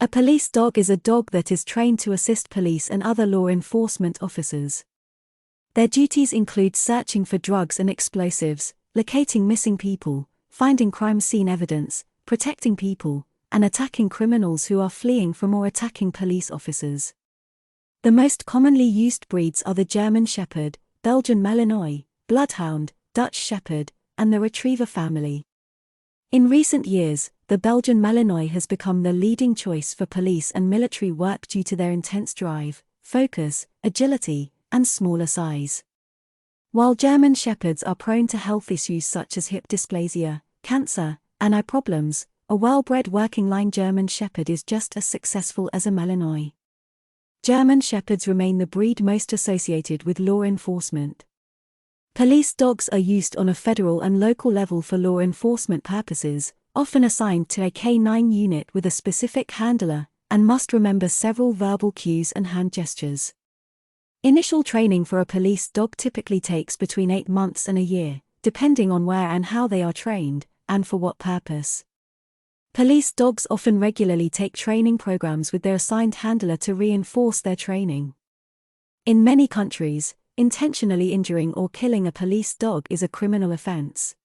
A police dog is a dog that is trained to assist police and other law enforcement officers. Their duties include searching for drugs and explosives, locating missing people, finding crime scene evidence, protecting people, and attacking criminals who are fleeing from or attacking police officers. The most commonly used breeds are the German Shepherd, Belgian Malinois, Bloodhound, Dutch Shepherd, and the Retriever family. In recent years, the Belgian Malinois has become the leading choice for police and military work due to their intense drive, focus, agility, and smaller size. While German Shepherds are prone to health issues such as hip dysplasia, cancer, and eye problems, a well-bred working-line German Shepherd is just as successful as a Malinois. German Shepherds remain the breed most associated with law enforcement. Police dogs are used on a federal and local level for law enforcement purposes, often assigned to a canine unit with a specific handler, and must remember several verbal cues and hand gestures. Initial training for a police dog typically takes between 8 months and a year, depending on where and how they are trained, and for what purpose. Police dogs often regularly take training programs with their assigned handler to reinforce their training. In many countries, intentionally injuring or killing a police dog is a criminal offense.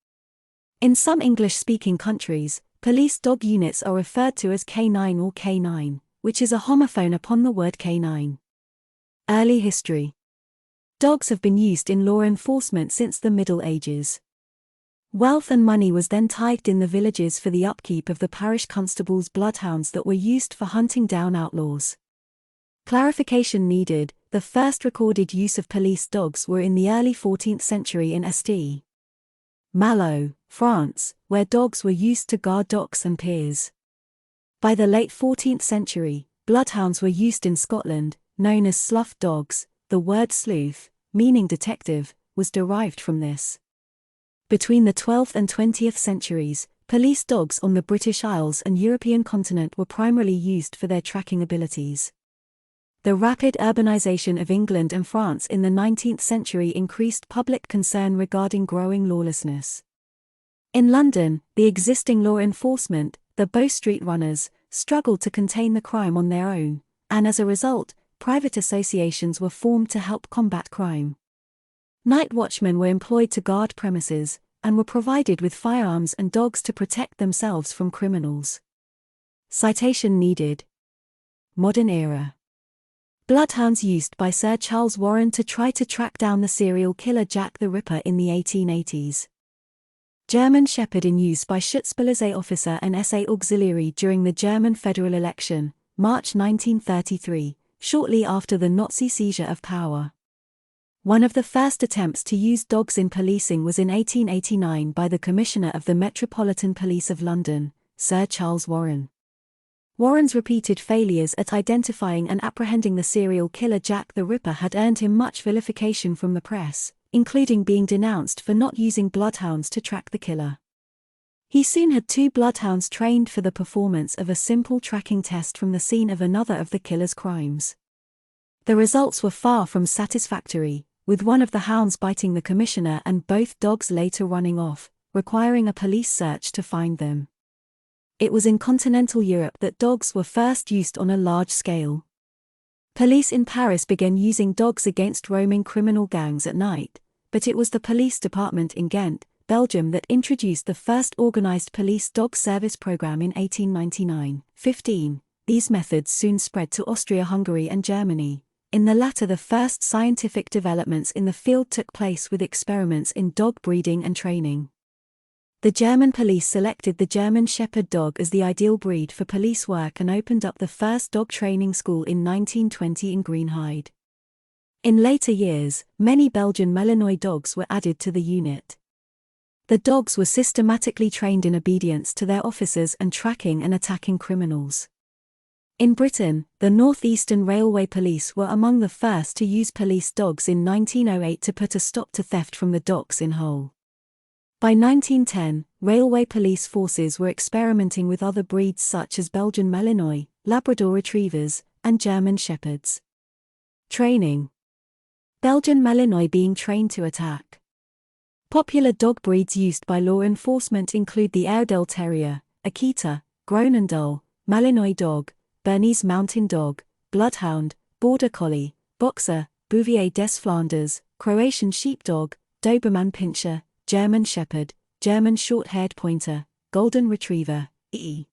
In some English-speaking countries, police dog units are referred to as K9 or K9, which is a homophone upon the word canine. Early history. Dogs have been used in law enforcement since the Middle Ages. Wealth and money was then tithed in the villages for the upkeep of the parish constable's bloodhounds that were used for hunting down outlaws. Clarification needed: the first recorded use of police dogs were in the early 14th century in St. Malo, France, where dogs were used to guard docks and piers. By the late 14th century, bloodhounds were used in Scotland, known as slough dogs. The word sleuth, meaning detective, was derived from this. Between the 12th and 20th centuries, police dogs on the British Isles and European continent were primarily used for their tracking abilities. The rapid urbanization of England and France in the 19th century increased public concern regarding growing lawlessness. In London, the existing law enforcement, the Bow Street Runners, struggled to contain the crime on their own, and as a result, private associations were formed to help combat crime. Night watchmen were employed to guard premises, and were provided with firearms and dogs to protect themselves from criminals. Citation needed. Modern era. Bloodhounds used by Sir Charles Warren to try to track down the serial killer Jack the Ripper in the 1880s. German Shepherd in use by Schutzpolizei officer and SA auxiliary during the German federal election, March 1933, shortly after the Nazi seizure of power. One of the first attempts to use dogs in policing was in 1889 by the Commissioner of the Metropolitan Police of London, Sir Charles Warren. Warren's repeated failures at identifying and apprehending the serial killer Jack the Ripper had earned him much vilification from the press, including being denounced for not using bloodhounds to track the killer. He soon had 2 bloodhounds trained for the performance of a simple tracking test from the scene of another of the killer's crimes. The results were far from satisfactory, with one of the hounds biting the commissioner and both dogs later running off, requiring a police search to find them. It was in continental Europe that dogs were first used on a large scale. Police in Paris began using dogs against roaming criminal gangs at night, but it was the police department in Ghent, Belgium that introduced the first organized police dog service program in 1899-15. These methods soon spread to Austria-Hungary and Germany. In the latter, the first scientific developments in the field took place with experiments in dog breeding and training. The German police selected the German Shepherd dog as the ideal breed for police work and opened up the first dog training school in 1920 in Greenhide. In later years, many Belgian Malinois dogs were added to the unit. The dogs were systematically trained in obedience to their officers and tracking and attacking criminals. In Britain, the North Eastern Railway Police were among the first to use police dogs in 1908 to put a stop to theft from the docks in Hull. By 1910, railway police forces were experimenting with other breeds such as Belgian Malinois, Labrador Retrievers, and German Shepherds. Training. Belgian Malinois being trained to attack. Popular dog breeds used by law enforcement include the Airedale Terrier, Akita, Groenendael, Malinois Dog, Bernese Mountain Dog, Bloodhound, Border Collie, Boxer, Bouvier des Flanders, Croatian Sheepdog, Doberman Pinscher, German Shepherd, German Short-Haired Pointer, Golden Retriever, e.